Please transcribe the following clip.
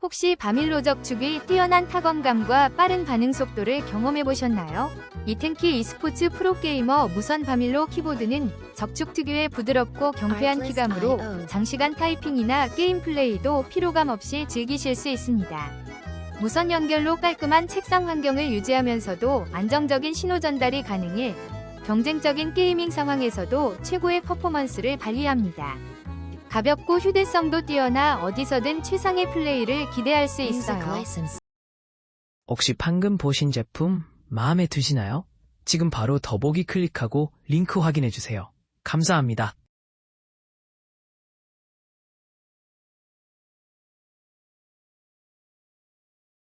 혹시 바밀로 적축의 뛰어난 타건감과 빠른 반응 속도를 경험해보셨나요? 이텐키 e스포츠 프로게이머 무선 바밀로 키보드는 적축 특유의 부드럽고 경쾌한 키감으로 장시간 타이핑이나 게임 플레이도 피로감 없이 즐기실 수 있습니다. 무선 연결로 깔끔한 책상 환경을 유지하면서도 안정적인 신호 전달이 가능해 경쟁적인 게이밍 상황에서도 최고의 퍼포먼스를 발휘합니다. 가볍고 휴대성도 뛰어나 어디서든 최상의 플레이를 기대할 수 있어요. 혹시 방금 보신 제품 마음에 드시나요? 지금 바로 더보기 클릭하고 링크 확인해주세요. 감사합니다.